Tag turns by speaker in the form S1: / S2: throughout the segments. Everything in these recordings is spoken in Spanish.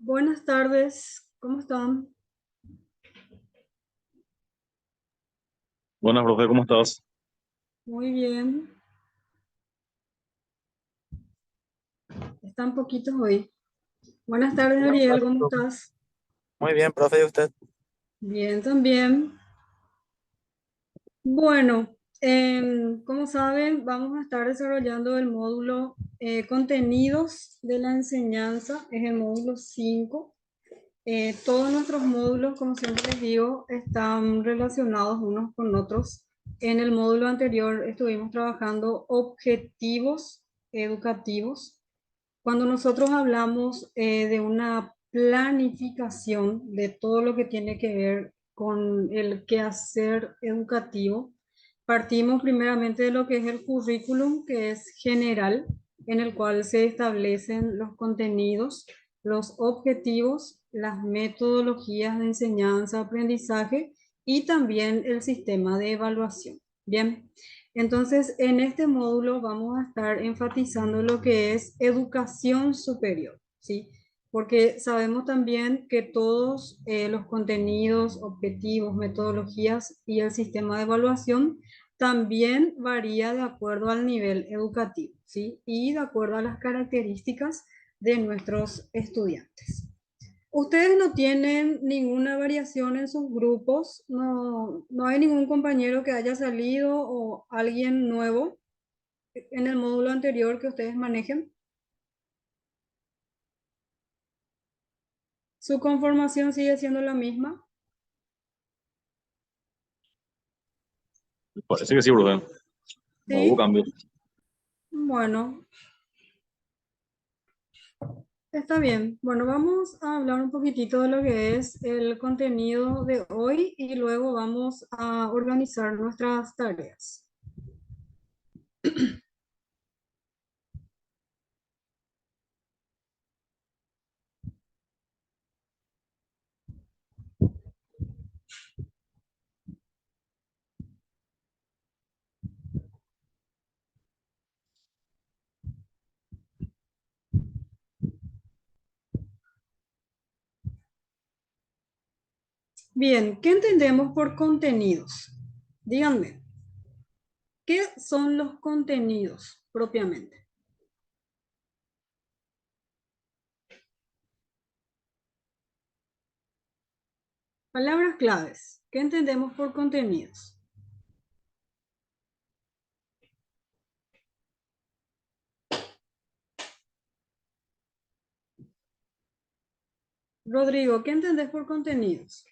S1: Buenas tardes, ¿cómo están?
S2: Buenas, profe, ¿cómo estás?
S1: Muy bien, están poquitos hoy. Buenas tardes,
S3: ¿Cómo
S1: Ariel,
S3: estás,
S1: ¿cómo
S3: profe?
S1: estás?
S3: Muy bien, profe, ¿y usted?
S1: Bien, también. Bueno, como saben, vamos a estar desarrollando el módulo contenidos de la enseñanza, es el módulo 5. Todos nuestros módulos, como siempre les digo, están relacionados unos con otros. En el módulo anterior estuvimos trabajando objetivos educativos. Cuando nosotros hablamos de una planificación de todo lo que tiene que ver con el quehacer educativo, partimos primeramente de lo que es el currículum, que es general, en el cual se establecen los contenidos, los objetivos, las metodologías de enseñanza, aprendizaje y también el sistema de evaluación. Bien. Entonces, en este módulo vamos a estar enfatizando lo que es educación superior, ¿sí? Porque sabemos también que todos los contenidos, objetivos, metodologías y el sistema de evaluación también varía de acuerdo al nivel educativo, ¿sí? Y de acuerdo a las características de nuestros estudiantes. ¿Ustedes no tienen ninguna variación en sus grupos? ¿No hay ningún compañero que haya salido o alguien nuevo en el módulo anterior que ustedes manejen? ¿Su conformación sigue siendo la misma?
S2: Parece que sí, profe. No hubo
S1: Sí.
S2: cambios.
S1: Bueno, está bien. Bueno, vamos a hablar un poquitito de lo que es el contenido de hoy y luego vamos a organizar nuestras tareas. Bien, ¿qué entendemos por contenidos? Díganme. ¿Qué son los contenidos propiamente? Palabras claves. ¿Qué entendemos por contenidos? Rodrigo, ¿qué entendés por contenidos?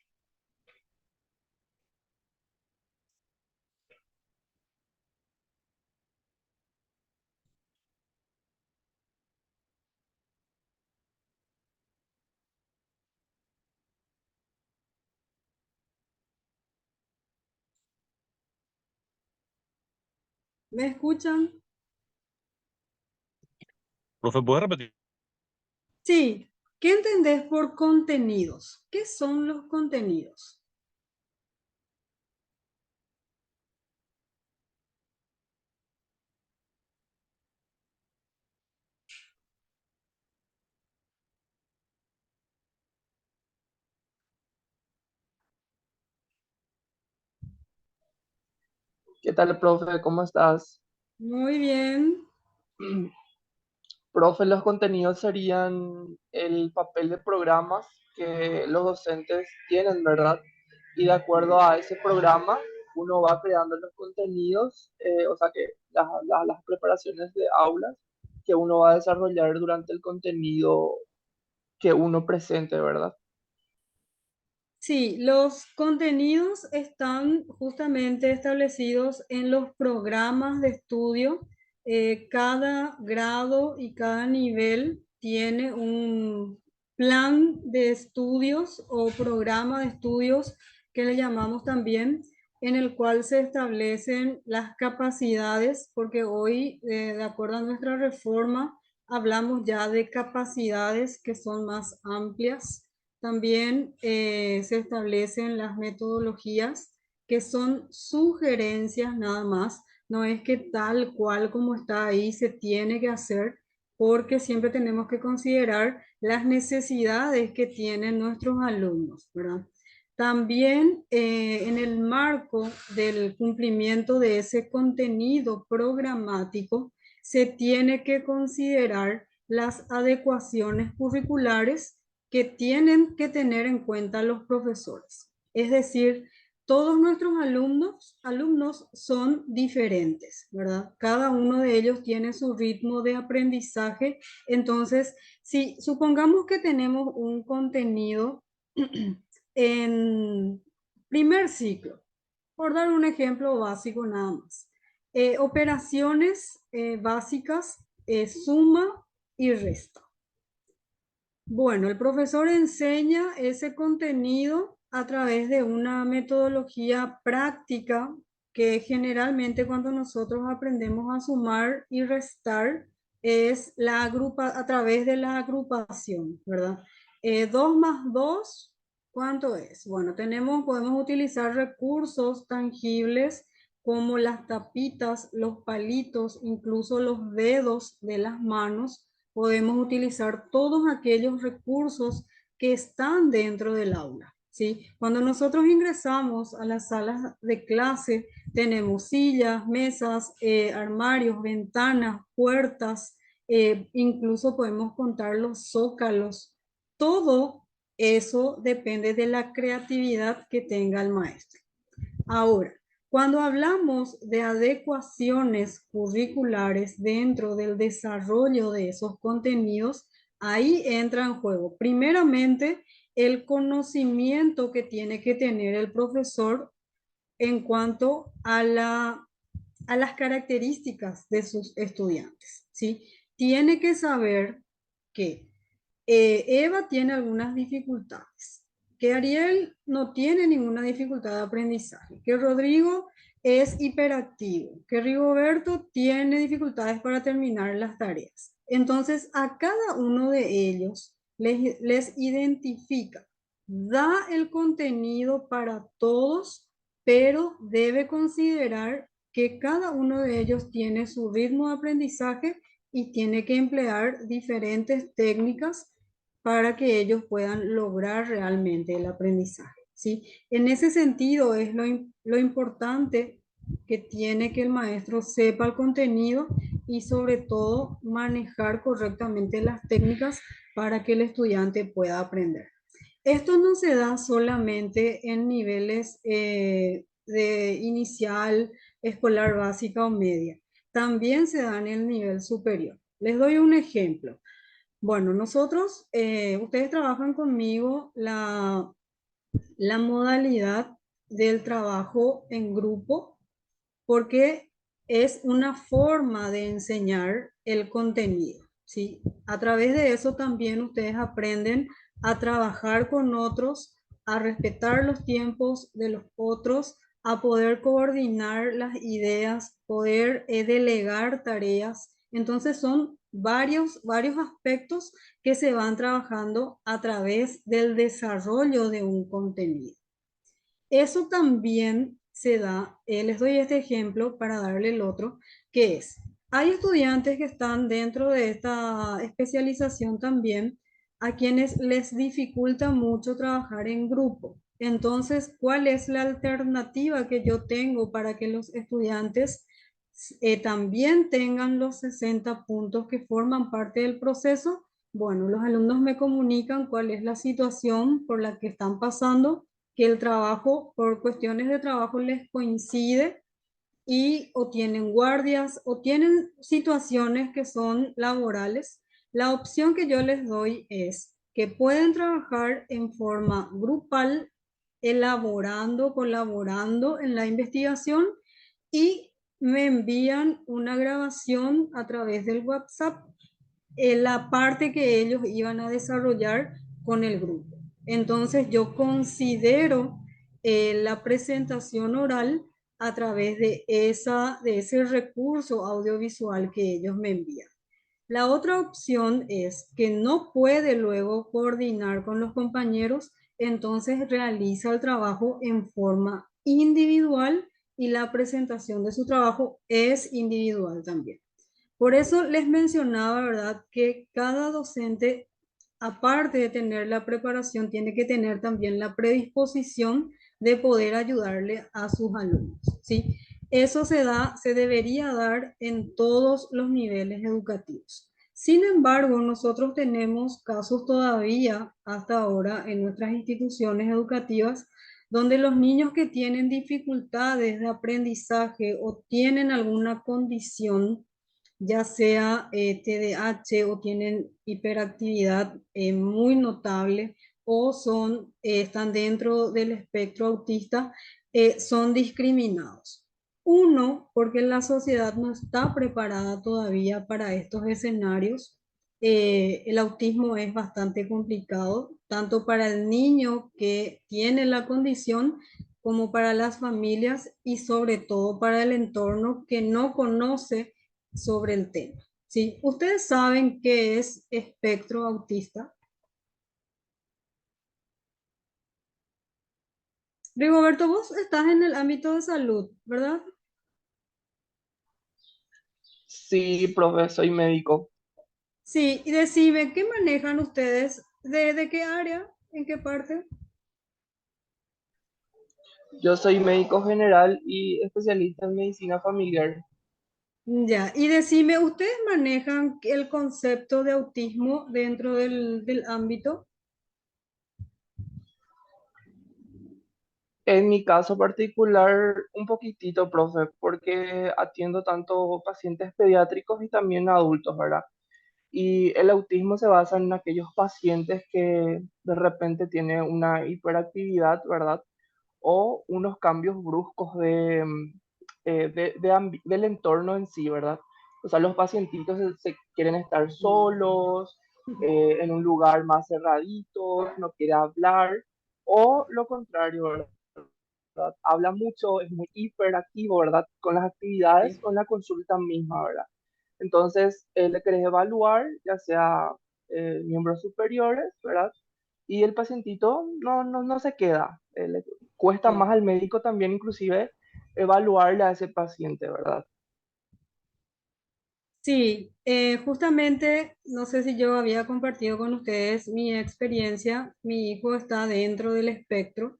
S1: ¿Me escuchan?
S2: Profe, ¿puedes repetir?
S1: Sí. ¿Qué entendés por contenidos? ¿Qué son los contenidos?
S3: ¿Qué tal, profe? ¿Cómo estás?
S1: Muy bien.
S3: Profe, los contenidos serían el papel de programas que los docentes tienen, ¿verdad? Y de acuerdo a ese programa, uno va creando los contenidos, o sea que las preparaciones de aulas que uno va a desarrollar durante el contenido que uno presente, ¿verdad?
S1: Sí, los contenidos están justamente establecidos en los programas de estudio. Cada grado y cada nivel tiene un plan de estudios o programa de estudios que le llamamos también, en el cual se establecen las capacidades, porque hoy, de acuerdo a nuestra reforma, hablamos ya de capacidades que son más amplias. También se establecen las metodologías que son sugerencias nada más, no es que tal cual como está ahí se tiene que hacer, porque siempre tenemos que considerar las necesidades que tienen nuestros alumnos, ¿verdad? También en el marco del cumplimiento de ese contenido programático, se tiene que considerar las adecuaciones curriculares que tienen que tener en cuenta los profesores. Es decir, todos nuestros alumnos son diferentes, ¿verdad? Cada uno de ellos tiene su ritmo de aprendizaje. Entonces, si supongamos que tenemos un contenido en primer ciclo, por dar un ejemplo básico nada más, operaciones básicas, suma y resta. Bueno, el profesor enseña ese contenido a través de una metodología práctica que generalmente cuando nosotros aprendemos a sumar y restar es a través de la agrupación, ¿verdad? 2 más 2, ¿cuánto es? Bueno, podemos utilizar recursos tangibles como las tapitas, los palitos, incluso los dedos de las manos. Podemos utilizar todos aquellos recursos que están dentro del aula, ¿sí? Cuando nosotros ingresamos a las salas de clase, tenemos sillas, mesas, armarios, ventanas, puertas, incluso podemos contar los zócalos. Todo eso depende de la creatividad que tenga el maestro. Ahora, cuando hablamos de adecuaciones curriculares dentro del desarrollo de esos contenidos, ahí entra en juego, primeramente, el conocimiento que tiene que tener el profesor en cuanto a las características de sus estudiantes, ¿sí? Tiene que saber que Eva tiene algunas dificultades, que Ariel no tiene ninguna dificultad de aprendizaje, que Rodrigo es hiperactivo, que Rigoberto tiene dificultades para terminar las tareas. Entonces, a cada uno de ellos les identifica, da el contenido para todos, pero debe considerar que cada uno de ellos tiene su ritmo de aprendizaje y tiene que emplear diferentes técnicas para que ellos puedan lograr realmente el aprendizaje, ¿sí? En ese sentido es lo importante que tiene que el maestro sepa el contenido y sobre todo manejar correctamente las técnicas para que el estudiante pueda aprender. Esto no se da solamente en niveles de inicial, escolar básica o media, también se da en el nivel superior. Les doy un ejemplo. Bueno, nosotros, ustedes trabajan conmigo la modalidad del trabajo en grupo porque es una forma de enseñar el contenido, ¿sí? A través de eso también ustedes aprenden a trabajar con otros, a respetar los tiempos de los otros, a poder coordinar las ideas, poder delegar tareas. Entonces son varios aspectos que se van trabajando a través del desarrollo de un contenido. Eso también se da, les doy este ejemplo para darle el otro, que es, hay estudiantes que están dentro de esta especialización también, a quienes les dificulta mucho trabajar en grupo. Entonces, ¿cuál es la alternativa que yo tengo para que los estudiantes también tengan los 60 puntos que forman parte del proceso? Bueno, los alumnos me comunican cuál es la situación por la que están pasando, que el trabajo, por cuestiones de trabajo, les coincide y o tienen guardias o tienen situaciones que son laborales. La opción que yo les doy es que pueden trabajar en forma grupal, elaborando, colaborando en la investigación y me envían una grabación a través del WhatsApp en la parte que ellos iban a desarrollar con el grupo. Entonces yo considero la presentación oral a través de ese recurso audiovisual que ellos me envían. La otra opción es que no puede luego coordinar con los compañeros, entonces realiza el trabajo en forma individual y la presentación de su trabajo es individual también. Por eso les mencionaba, ¿verdad?, que cada docente, aparte de tener la preparación, tiene que tener también la predisposición de poder ayudarle a sus alumnos, ¿sí? Eso se debería dar en todos los niveles educativos. Sin embargo, nosotros tenemos casos todavía hasta ahora en nuestras instituciones educativas donde los niños que tienen dificultades de aprendizaje o tienen alguna condición, ya sea TDAH o tienen hiperactividad muy notable o están dentro del espectro autista, son discriminados. Uno, porque la sociedad no está preparada todavía para estos escenarios. El autismo es bastante complicado, tanto para el niño que tiene la condición como para las familias y sobre todo para el entorno que no conoce sobre el tema. ¿Sí? ¿Ustedes saben qué es espectro autista? Rigoberto, vos estás en el ámbito de salud, ¿verdad?
S3: Sí, profe, soy médico.
S1: Sí, y decime, ¿qué manejan ustedes? ¿De qué área? ¿En qué parte?
S3: Yo soy médico general y especialista en medicina familiar.
S1: Ya, y decime, ¿ustedes manejan el concepto de autismo dentro del ámbito?
S3: En mi caso particular, un poquitito, profe, porque atiendo tanto pacientes pediátricos y también adultos, ¿verdad? Y el autismo se basa en aquellos pacientes que de repente tienen una hiperactividad, ¿verdad? O unos cambios bruscos del entorno en sí, ¿verdad? O sea, los pacientitos se quieren estar solos, en un lugar más cerradito, no quiere hablar, o lo contrario, ¿verdad? Habla mucho, es muy hiperactivo, ¿verdad? Con las actividades o en la consulta misma, ¿verdad? Entonces, le querés evaluar, ya sea miembros superiores, ¿verdad? Y el pacientito no se queda. Le cuesta más al médico también, inclusive, evaluarle a ese paciente, ¿verdad?
S1: Sí, justamente, no sé si yo había compartido con ustedes mi experiencia. Mi hijo está dentro del espectro,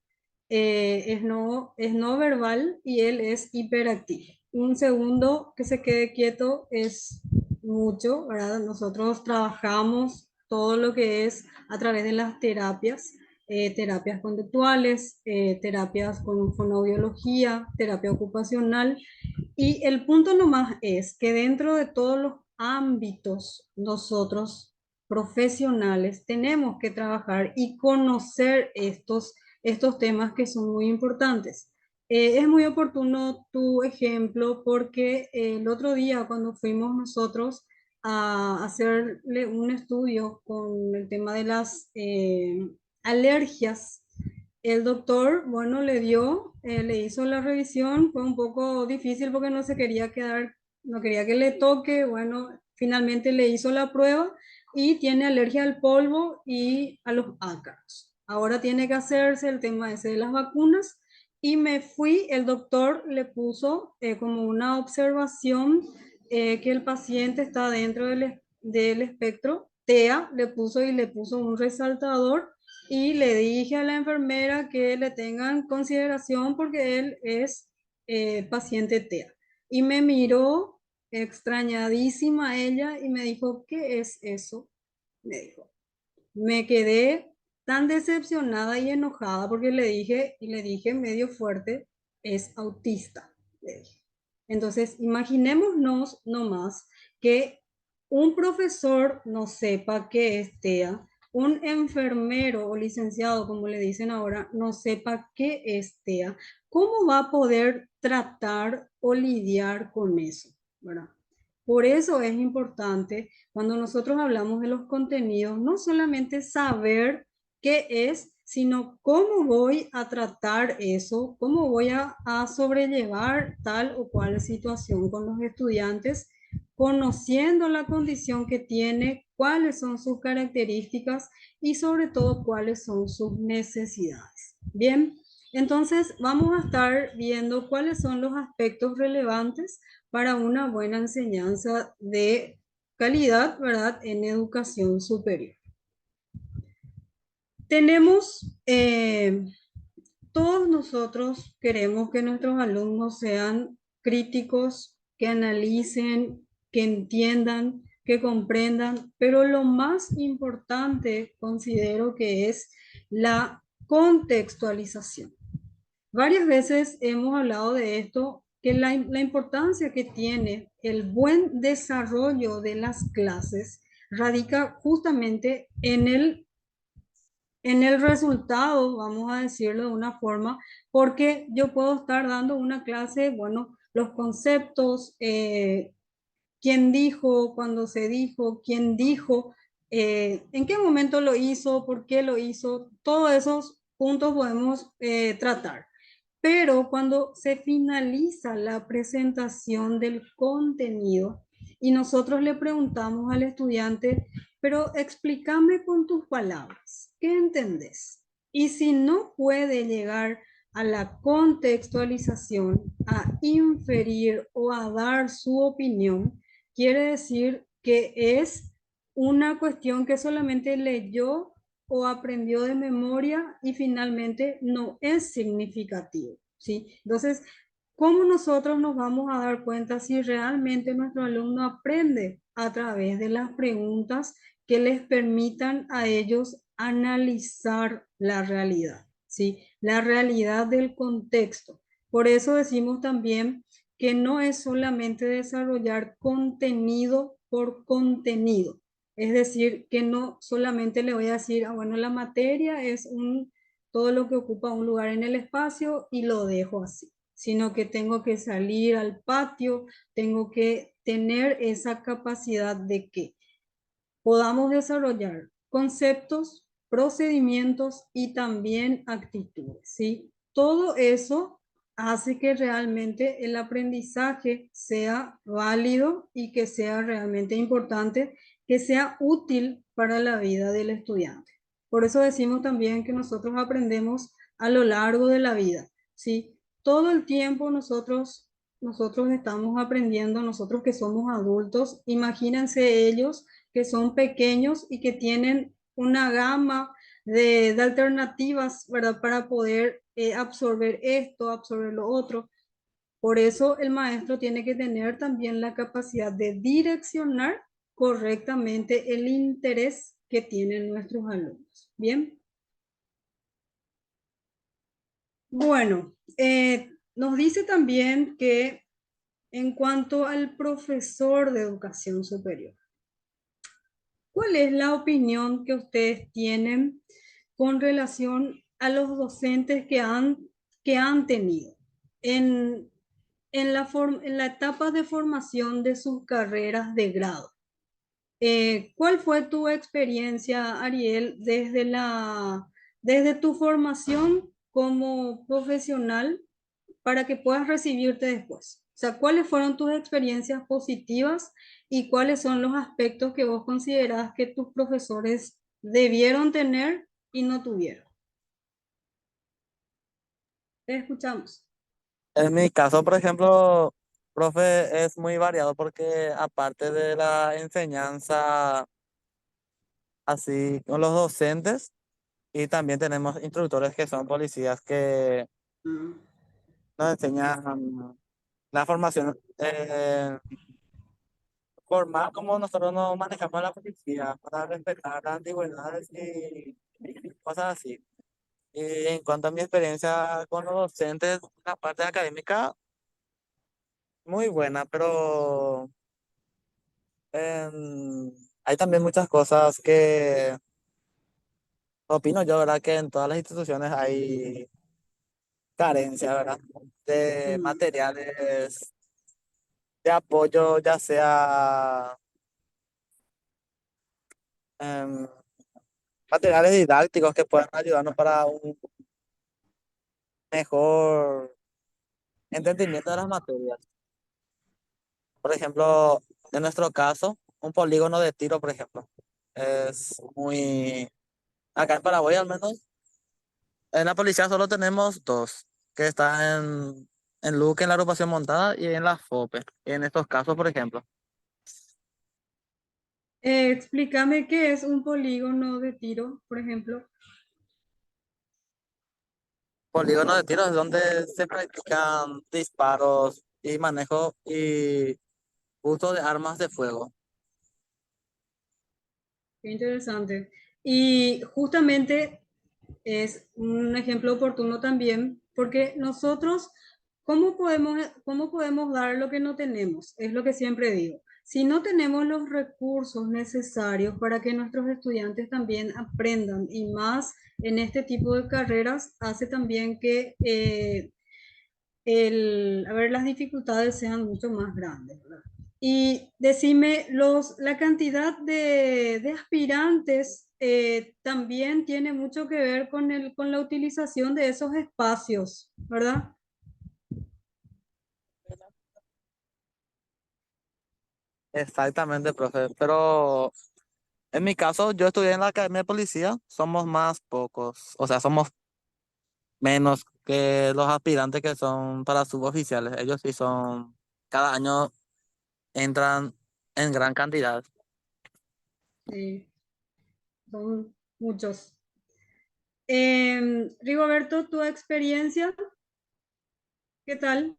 S1: es no verbal y él es hiperactivo. Un segundo que se quede quieto es mucho, ¿verdad? Nosotros trabajamos todo lo que es a través de las terapias, terapias conductuales, terapias con fonoaudiología, terapia ocupacional. Y el punto nomás es que dentro de todos los ámbitos, nosotros profesionales tenemos que trabajar y conocer estos temas que son muy importantes. Es muy oportuno tu ejemplo porque el otro día cuando fuimos nosotros a hacerle un estudio con el tema de las alergias, el doctor, bueno, le hizo la revisión, fue un poco difícil porque no se quería quedar, no quería que le toque, bueno, finalmente le hizo la prueba y tiene alergia al polvo y a los ácaros. Ahora tiene que hacerse el tema ese de las vacunas y me fui, el doctor le puso como una observación que el paciente está dentro del espectro, TEA, le puso y le puso un resaltador y le dije a la enfermera que le tengan consideración porque él es paciente TEA. Y me miró extrañadísima ella y me dijo, ¿qué es eso? Me dijo. Me quedé tan decepcionada y enojada porque le dije, y le dije medio fuerte, es autista, le dije. Entonces, imaginémonos nomás que un profesor no sepa qué es TEA, un enfermero o licenciado, como le dicen ahora, no sepa qué es TEA. ¿Cómo va a poder tratar o lidiar con eso? ¿Verdad? Por eso es importante cuando nosotros hablamos de los contenidos, no solamente saber qué es, sino cómo voy a tratar eso, cómo voy a sobrellevar tal o cual situación con los estudiantes, conociendo la condición que tiene, cuáles son sus características y sobre todo cuáles son sus necesidades. Bien, Entonces, vamos a estar viendo cuáles son los aspectos relevantes para una buena enseñanza de calidad, ¿verdad?, en educación superior. Tenemos, todos nosotros queremos que nuestros alumnos sean críticos, que analicen, que entiendan, que comprendan, pero lo más importante considero que es la contextualización. Varias veces hemos hablado de esto, que la importancia que tiene el buen desarrollo de las clases radica justamente en el resultado, vamos a decirlo de una forma, porque yo puedo estar dando una clase, bueno, los conceptos, quién dijo, cuándo se dijo, quién dijo, en qué momento lo hizo, por qué lo hizo, todos esos puntos podemos tratar. Pero cuando se finaliza la presentación del contenido y nosotros le preguntamos al estudiante, pero explícame con tus palabras, ¿qué entendés? Y si no puede llegar a la contextualización, a inferir o a dar su opinión, quiere decir que es una cuestión que solamente leyó o aprendió de memoria y finalmente no es significativo, ¿sí? Entonces, ¿cómo nosotros nos vamos a dar cuenta si realmente nuestro alumno aprende a través de las preguntas que les permitan a ellos analizar la realidad, ¿sí? La realidad del contexto. Por eso decimos también que no es solamente desarrollar contenido por contenido, es decir, que no solamente le voy a decir, ah, bueno, la materia es todo lo que ocupa un lugar en el espacio y lo dejo así, sino que tengo que salir al patio, tengo que tener esa capacidad de que podamos desarrollar conceptos, procedimientos y también actitudes, ¿sí? Todo eso hace que realmente el aprendizaje sea válido y que sea realmente importante, que sea útil para la vida del estudiante. Por eso decimos también que nosotros aprendemos a lo largo de la vida, ¿sí? Todo el tiempo nosotros estamos aprendiendo, nosotros que somos adultos, imagínense ellos que son pequeños y que tienen una gama de alternativas, ¿verdad? Para poder absorber esto, absorber lo otro. Por eso el maestro tiene que tener también la capacidad de direccionar correctamente el interés que tienen nuestros alumnos. Bien. Bueno, nos dice también que en cuanto al profesor de educación superior, ¿cuál es la opinión que ustedes tienen con relación a los docentes que han tenido en, en la etapa de formación de sus carreras de grado? ¿Cuál fue tu experiencia, Ariel, desde tu formación como profesional para que puedas recibirte después? O sea, ¿cuáles fueron tus experiencias positivas y cuáles son los aspectos que vos considerás que tus profesores debieron tener y no tuvieron? Te escuchamos.
S4: En mi caso, por ejemplo, profe, es muy variado porque aparte de la enseñanza así con los docentes, y también tenemos instructores que son policías que
S1: Mm,
S4: nos enseñan la formación formal, como nosotros nos manejamos la policía para respetar las antigüedades y cosas así. Y en cuanto a mi experiencia con los docentes, la parte académica, muy buena, pero em, hay también muchas cosas que opino yo, ¿verdad? Que en todas las instituciones hay carencia, ¿verdad? De
S1: mm,
S4: materiales de apoyo, ya sea em, materiales didácticos que puedan ayudarnos para un mejor entendimiento de las materias. Por ejemplo, en nuestro caso, un polígono de tiro, por ejemplo, es muy, acá en Paraguay al menos, En la policía solo tenemos dos, que están en Luque, en la agrupación montada, y en la FOPE. En estos casos, por ejemplo,
S1: Explícame qué es un polígono de tiro, por ejemplo.
S4: polígonos de tiro es donde se practican disparos y manejo y uso de armas de fuego.
S1: Qué interesante. Y justamente es un ejemplo oportuno también, porque nosotros, cómo podemos dar lo que no tenemos? Es lo que siempre digo. Si no tenemos los recursos necesarios para que nuestros estudiantes también aprendan, y más en este tipo de carreras, hace también que a ver, las dificultades sean mucho más grandes, ¿verdad? Y decime, la cantidad de aspirantes también tiene mucho que ver con la utilización de esos espacios, ¿verdad?
S4: Exactamente, profe. Pero en mi caso, yo estudié en la Academia de Policía, somos más pocos, o sea, somos menos que los aspirantes que son para suboficiales. Ellos sí son, cada año entran en gran cantidad.
S1: Sí, son muchos. Rigoberto, tu experiencia, ¿qué tal?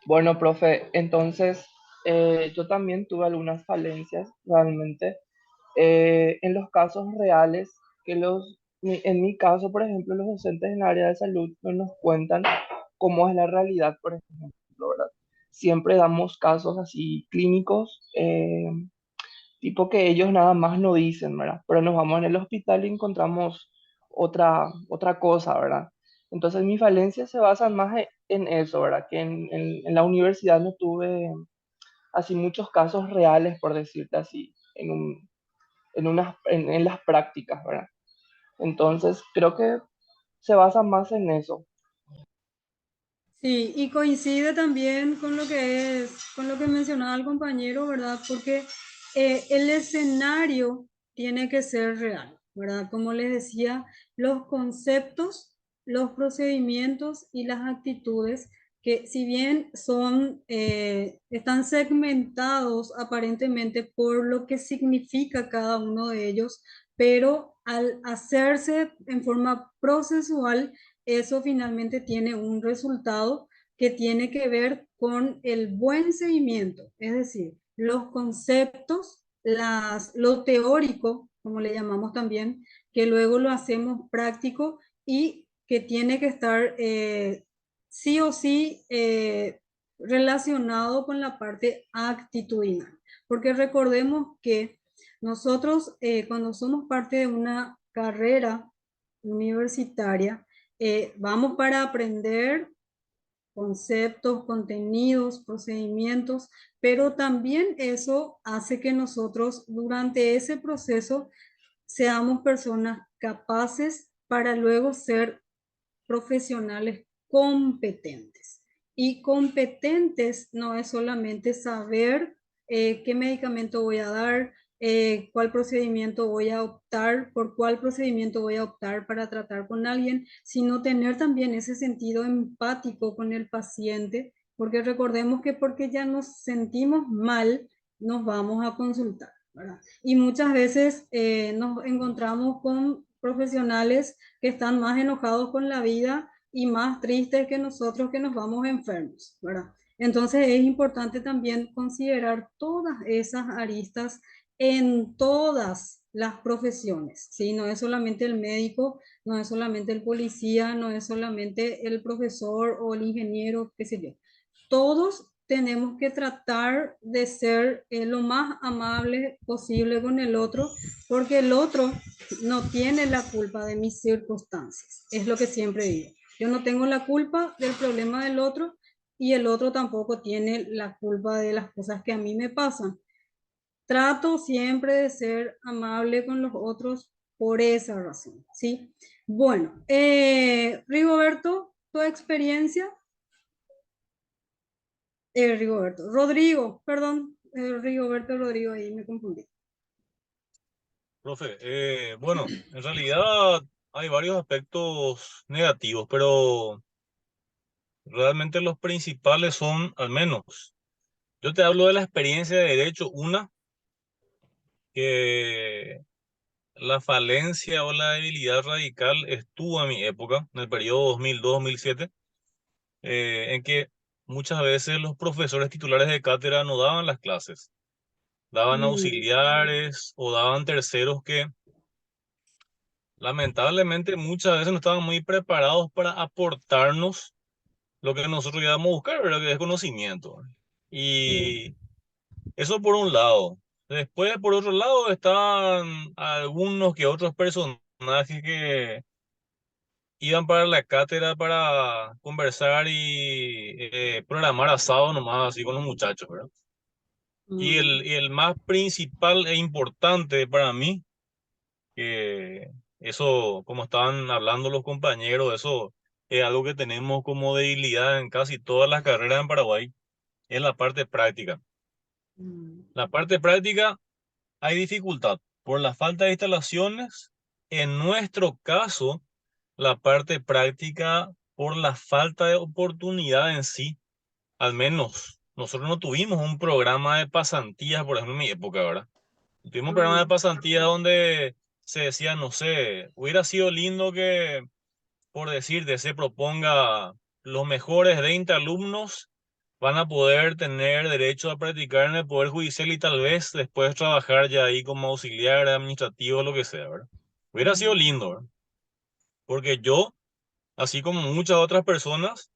S3: Bueno, profe, entonces yo también tuve algunas falencias realmente en los casos reales en mi caso, por ejemplo, los docentes en el área de salud no nos cuentan cómo es la realidad, por ejemplo, ¿verdad? Siempre damos casos así clínicos, tipo que ellos nada más no dicen, ¿verdad? Pero nos vamos en el hospital y encontramos otra cosa, ¿verdad? Entonces mis falencias se basan más en eso, ¿verdad? Que en la universidad no tuve así muchos casos reales, por decirte así, en las prácticas, ¿verdad? Entonces creo que se basa más en eso.
S1: Sí, y coincide también con lo que mencionaba el compañero, ¿verdad? Porque el escenario tiene que ser real, ¿verdad? Como les decía, los conceptos, los procedimientos y las actitudes que si bien están segmentados aparentemente por lo que significa cada uno de ellos, pero al hacerse en forma procesual, eso finalmente tiene un resultado que tiene que ver con el buen seguimiento, es decir, los conceptos, lo teórico, como le llamamos también, que luego lo hacemos práctico y que tiene que estar sí o sí relacionado con la parte actitudinal. Porque recordemos que nosotros cuando somos parte de una carrera universitaria, vamos para aprender conceptos, contenidos, procedimientos, pero también eso hace que nosotros durante ese proceso seamos personas capaces para luego ser profesionales competentes. Y competentes no es solamente saber qué medicamento voy a dar, cuál procedimiento voy a optar, por cuál procedimiento voy a optar para tratar con alguien, sino tener también ese sentido empático con el paciente, porque recordemos que porque ya nos sentimos mal, nos vamos a consultar, ¿verdad? Y muchas veces nos encontramos con profesionales que están más enojados con la vida y más tristes que nosotros que nos vamos enfermos, ¿verdad? Entonces es importante también considerar todas esas aristas en todas las profesiones, ¿sí? No es solamente el médico, no es solamente el policía, no es solamente el profesor o el ingeniero, qué sé yo. Todos tenemos que tratar de ser lo más amable posible con el otro, porque el otro no tiene la culpa de mis circunstancias. Es lo que siempre digo. Yo no tengo la culpa del problema del otro y el otro tampoco tiene la culpa de las cosas que a mí me pasan. Trato siempre de ser amable con los otros por esa razón, ¿sí? Bueno, Rigoberto, tu experiencia, Rodrigo, perdón, Rigoberto, Rodrigo, ahí me confundí.
S2: Profe. Bueno, en realidad hay varios aspectos negativos, pero realmente los principales son, al menos, yo te hablo de la experiencia de derecho, una, que la falencia o la debilidad radical estuvo en mi época, en el periodo 2002-2007, en que muchas veces los profesores titulares de cátedra no daban las clases, daban
S1: Mm,
S2: auxiliares o daban terceros que lamentablemente muchas veces no estaban muy preparados para aportarnos lo que nosotros íbamos a buscar, ¿verdad? Que es conocimiento.
S1: sí.
S2: Y eso por un lado. Después, por otro lado, están algunos que otros personajes que iban para la cátedra para conversar y programar asado nomás así con los muchachos, ¿verdad?
S1: Mm,
S2: Y el más principal e importante para mí, que eso, como estaban hablando los compañeros, eso es algo que tenemos como debilidad en casi todas las carreras en Paraguay, es la parte práctica.
S1: mm,
S2: La parte práctica hay dificultad por la falta de instalaciones. En nuestro caso, la parte práctica por la falta de oportunidad en sí. Al menos nosotros no tuvimos un programa de pasantías, por ejemplo, en mi época, ¿verdad? Tuvimos un programa de
S1: mm,
S2: pasantías donde se decía, no sé, hubiera sido lindo que, por decirte, se proponga los mejores 20 alumnos van a poder tener derecho a practicar en el Poder Judicial y tal vez después trabajar ya ahí como auxiliar administrativo o lo que sea, ¿verdad? Hubiera sido
S1: mm,
S2: lindo, ¿verdad? Porque yo, así como muchas otras personas,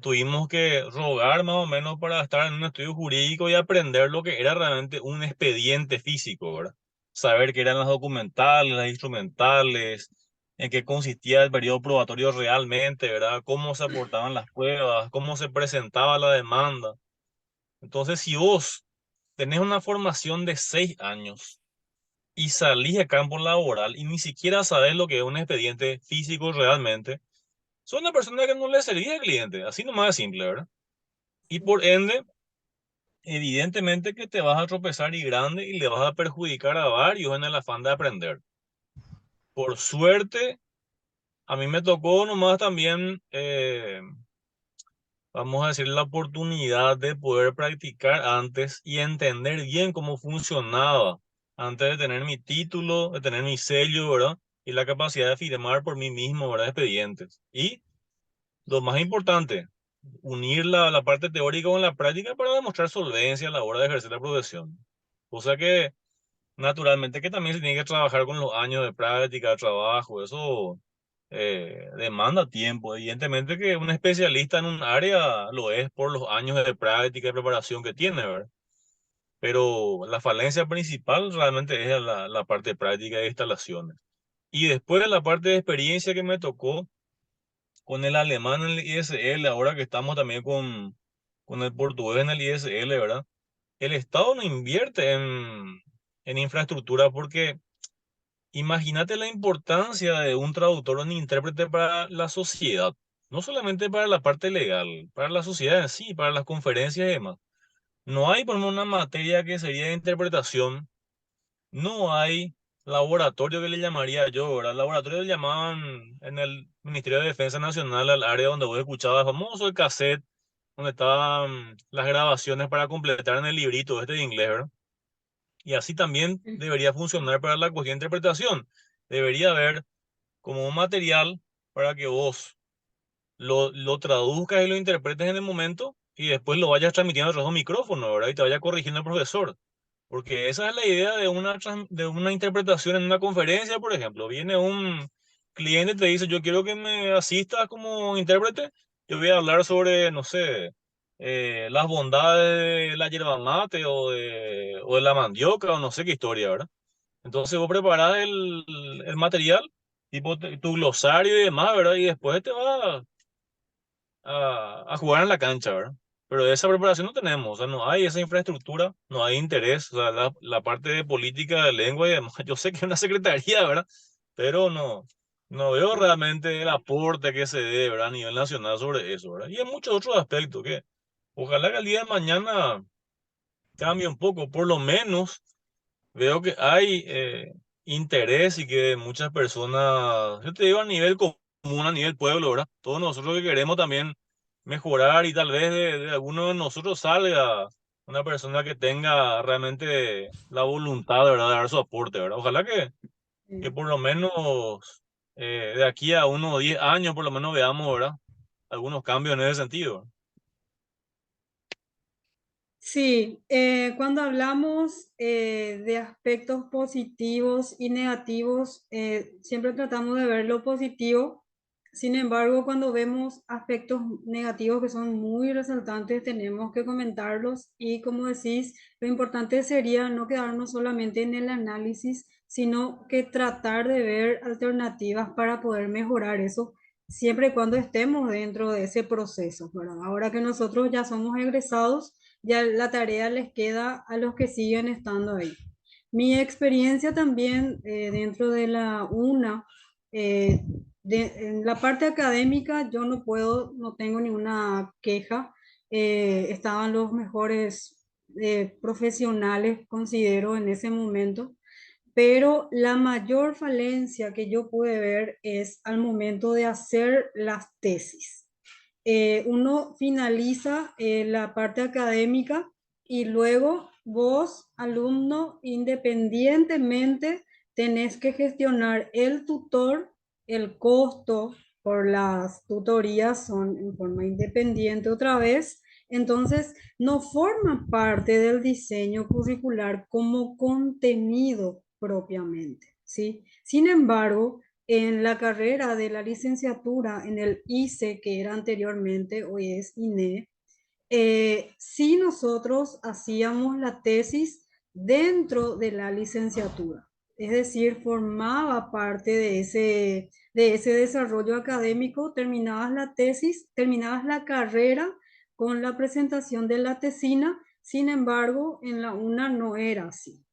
S2: tuvimos que rogar más o menos para estar en un estudio jurídico y aprender lo que era realmente un expediente físico, ¿verdad? Saber qué eran las documentales, las instrumentales, en qué consistía el periodo probatorio realmente, ¿verdad? Cómo se aportaban las pruebas, cómo se presentaba la demanda. Entonces, si vos tenés una formación de 6 años y salís a campo laboral y ni siquiera sabés lo que es un expediente físico realmente, son una persona que no le servía al cliente, así nomás de simple, ¿verdad? Y por ende, evidentemente que te vas a tropezar y grande y le vas a perjudicar a varios en el afán de aprender. Por suerte, a mí me tocó nomás también, vamos a decir, la oportunidad de poder practicar antes y entender bien cómo funcionaba antes de tener mi título, de tener mi sello, ¿verdad? Y la capacidad de firmar por mí mismo, ¿verdad? Expedientes. Y lo más importante, unir la parte teórica con la práctica para demostrar solvencia a la hora de ejercer la profesión. O sea que, naturalmente, que también se tiene que trabajar con los años de práctica, de trabajo, eso demanda tiempo. Evidentemente que un especialista en un área lo es por los años de práctica y preparación que tiene, ¿verdad? Pero la falencia principal realmente es la parte práctica de instalaciones. Y después la parte de experiencia que me tocó con el alemán en el ISL, ahora que estamos también con el portugués en el ISL, ¿verdad? El Estado no invierte en infraestructura porque imagínate la importancia de un traductor o un intérprete para la sociedad, no solamente para la parte legal, para la sociedad en sí, para las conferencias y demás. No hay, por ejemplo, una materia que sería de interpretación, no hay laboratorio que le llamaría yo, ¿verdad? Laboratorio le llamaban en el Ministerio de Defensa Nacional al área donde vos escuchabas famoso el cassette, donde estaban las grabaciones para completar en el librito este de inglés, ¿verdad? Y así también
S1: mm,
S2: debería funcionar para la cuestión de interpretación. Debería haber como un material para que vos lo traduzcas y lo interpretes en el momento y después lo vayas transmitiendo a través de un micrófono, ¿verdad? Y te vaya corrigiendo el profesor. Porque esa es la idea de de una interpretación en una conferencia, por ejemplo. Viene un cliente y te dice, yo quiero que me asistas como intérprete. Yo voy a hablar sobre, no sé, las bondades de la yerba mate o de la mandioca o no sé qué historia, ¿verdad? Entonces vos preparás el material, tipo tu glosario y demás, ¿verdad? Y después te vas a jugar en la cancha, ¿verdad? Pero esa preparación no tenemos, o sea, no hay esa infraestructura, no hay interés, o sea, la parte de política de lengua y demás, yo sé que es una secretaría, ¿verdad? Pero no veo realmente el aporte que se dé, ¿verdad? A nivel nacional sobre eso, ¿verdad? Y en muchos otros aspectos que ojalá que el día de mañana cambie un poco, por lo menos veo que hay interés y que muchas personas, yo te digo a nivel común, a nivel pueblo, ¿verdad? Todos nosotros que queremos también mejorar y tal vez de alguno de nosotros salga una persona que tenga realmente la voluntad, ¿verdad? De dar su aporte, ¿verdad? Ojalá que por lo menos de aquí a unos 10 años por lo menos veamos, ¿verdad? Algunos cambios en ese sentido.
S1: Sí, cuando hablamos de aspectos positivos y negativos, siempre tratamos de ver lo positivo. Sin embargo, cuando vemos aspectos negativos que son muy resaltantes, tenemos que comentarlos y, como decís, lo importante sería no quedarnos solamente en el análisis, sino que tratar de ver alternativas para poder mejorar eso, siempre y cuando estemos dentro de ese proceso, ¿verdad? Ahora que nosotros ya somos egresados, ya la tarea les queda a los que siguen estando ahí. Mi experiencia también dentro de la UNA, eh, en la parte académica yo no puedo, no tengo ninguna queja. Estaban los mejores profesionales, considero, en ese momento, pero la mayor falencia que yo pude ver es al momento de hacer las tesis. Uno finaliza la parte académica y luego vos, alumno, independientemente, tenés que gestionar el tutor, el costo por las tutorías son en forma independiente otra vez. Entonces, no forma parte del diseño curricular como contenido propiamente, ¿sí? Sin embargo, en la carrera de la licenciatura en el ICE, que era anteriormente, hoy es INE, sí nosotros hacíamos la tesis dentro de la licenciatura, es decir, formaba parte de ese desarrollo académico, terminabas la tesis, terminabas la carrera con la presentación de la tesina. Sin embargo, en la UNA no era así.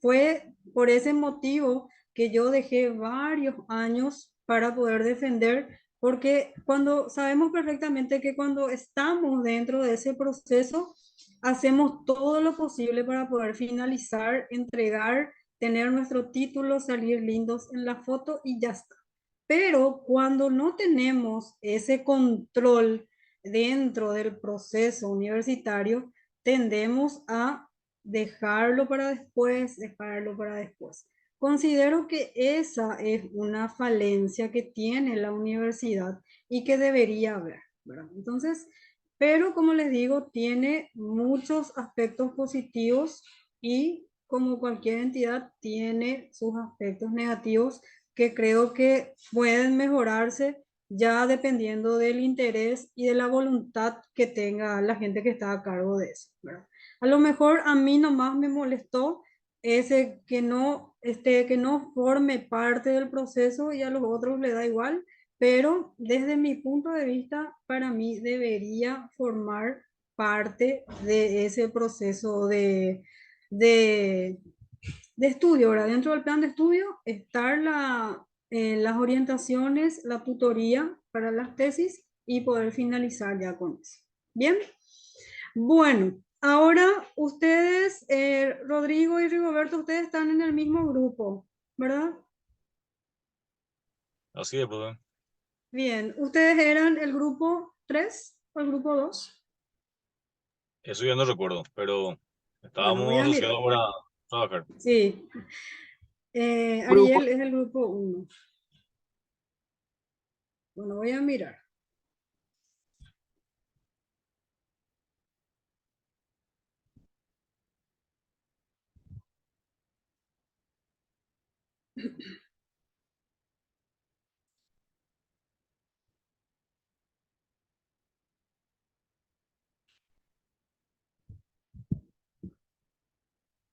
S1: Fue por ese motivo que yo dejé varios años para poder defender, porque cuando sabemos perfectamente que cuando estamos dentro de ese proceso, hacemos todo lo posible para poder finalizar, entregar, tener nuestro título, salir lindos en la foto y ya está. Pero cuando no tenemos ese control dentro del proceso universitario, tendemos a dejarlo para después, dejarlo para después. Considero que esa es una falencia que tiene la universidad y que debería haber, ¿verdad? Entonces, pero como les digo, tiene muchos aspectos positivos y como cualquier entidad tiene sus aspectos negativos que creo que pueden mejorarse ya dependiendo del interés y de la voluntad que tenga la gente que está a cargo de eso, ¿verdad? A lo mejor a mí nomás me molestó ese que no forme parte del proceso y a los otros le da igual, pero desde mi punto de vista, para mí debería formar parte de ese proceso de, de estudio, ¿verdad? Dentro del plan de estudio estar las orientaciones, la tutoría para las tesis y poder finalizar ya con eso. Bien, bueno, ahora ustedes, Rodrigo y Rigoberto, ustedes están en el mismo grupo, ¿verdad?
S2: Así es, pues.
S1: Bien, ¿ustedes eran el grupo 3 o el grupo 2?
S2: Eso ya no recuerdo, pero
S1: Bueno, voy
S2: estábamos
S1: a mirar.
S2: asociados para trabajar.
S1: Sí,
S3: Grupo,
S1: Ariel es el grupo 1. Bueno, voy a mirar.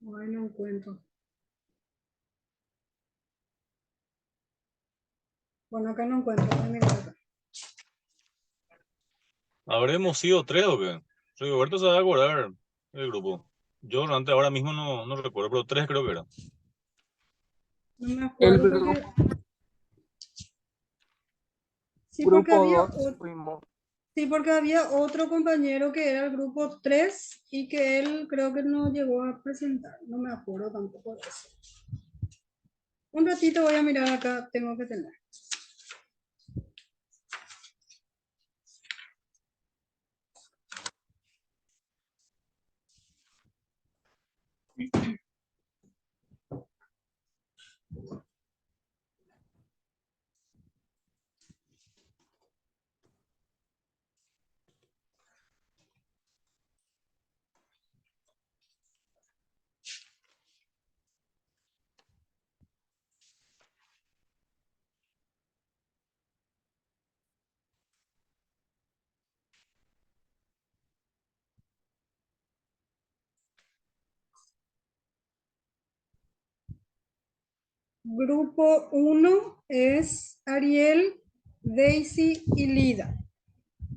S1: Ay, no encuentro. Bueno, acá no encuentro. Voy a mirar acá.
S2: ¿Habremos sido tres o qué? Rigoberto se va a acordar del grupo. Yo realmente ahora mismo no recuerdo, pero tres creo que era.
S1: No me
S3: el
S1: acuerdo porque... Sí, porque
S3: grupo
S1: había
S3: 2 fuimos.
S1: sí, porque había otro compañero que era el grupo 3 y que él creo que no llegó a presentar. No me acuerdo tampoco de eso. Un ratito voy a mirar acá, tengo que tener. Grupo 1 es Ariel, Daisy y Lida.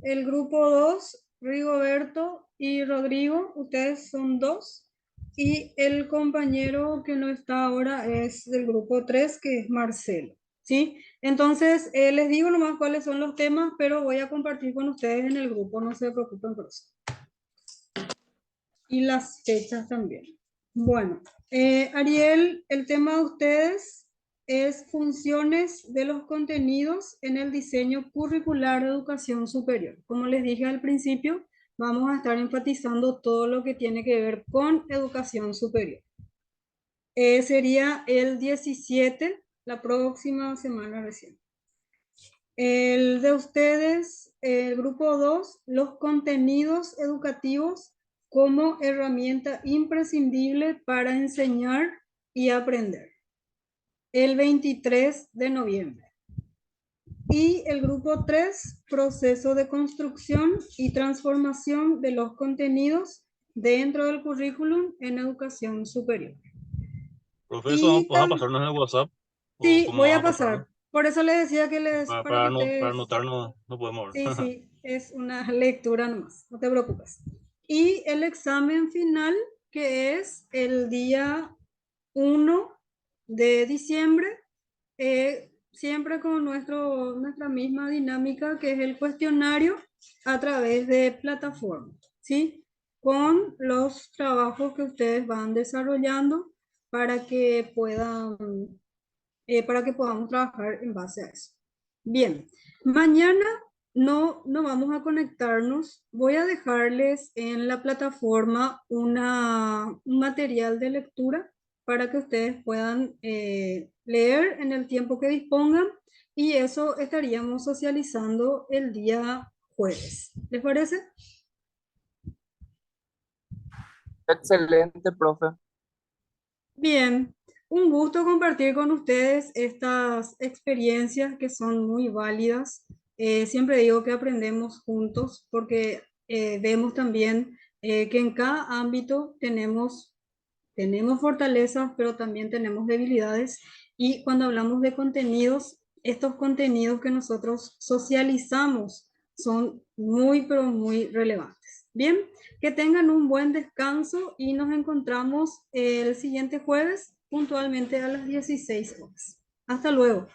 S1: El grupo 2, Rigoberto y Rodrigo, ustedes son 2. Y el compañero que no está ahora es del grupo 3, que es Marcelo. ¿Sí? Entonces, les digo nomás cuáles son los temas, pero voy a compartir con ustedes en el grupo, no se preocupen por eso. Y las fechas también. Bueno, Ariel, el tema de ustedes es funciones de los contenidos en el diseño curricular de educación superior. Como les dije al principio, vamos a estar enfatizando todo lo que tiene que ver con educación superior. Sería el 17, la próxima semana recién. El de ustedes, el grupo 2, los contenidos educativos como herramienta imprescindible para enseñar y aprender. El 23 de noviembre. Y el grupo 3, proceso de construcción y transformación de los contenidos dentro del currículum en educación superior.
S2: Profesor, ¿vas a pasarnos el WhatsApp? ¿O
S1: Sí,
S2: cómo
S1: voy
S2: vas
S1: a
S2: a pasarnos?
S1: pasar. Por eso les decía que para que
S2: Para
S1: ustedes.
S2: anotar no podemos ver.
S1: Sí, sí, es una lectura nomás, no te preocupes. Y el examen final, que es el día 1 de diciembre, siempre con nuestra misma dinámica, que es el cuestionario a través de plataforma, ¿sí? Con los trabajos que ustedes van desarrollando para que para que podamos trabajar en base a eso. Bien, mañana no vamos a conectarnos. Voy a dejarles en la plataforma un material de lectura para que ustedes puedan leer en el tiempo que dispongan y eso estaríamos socializando el día jueves. ¿Les parece?
S3: Excelente, profe.
S1: Bien, un gusto compartir con ustedes estas experiencias que son muy válidas. Siempre digo que aprendemos juntos porque vemos también que en cada ámbito tenemos fortalezas, pero también tenemos debilidades. Y cuando hablamos de contenidos, estos contenidos que nosotros socializamos son muy, pero muy relevantes. Bien, que tengan un buen descanso y nos encontramos el siguiente jueves puntualmente a las 16 horas. Hasta luego.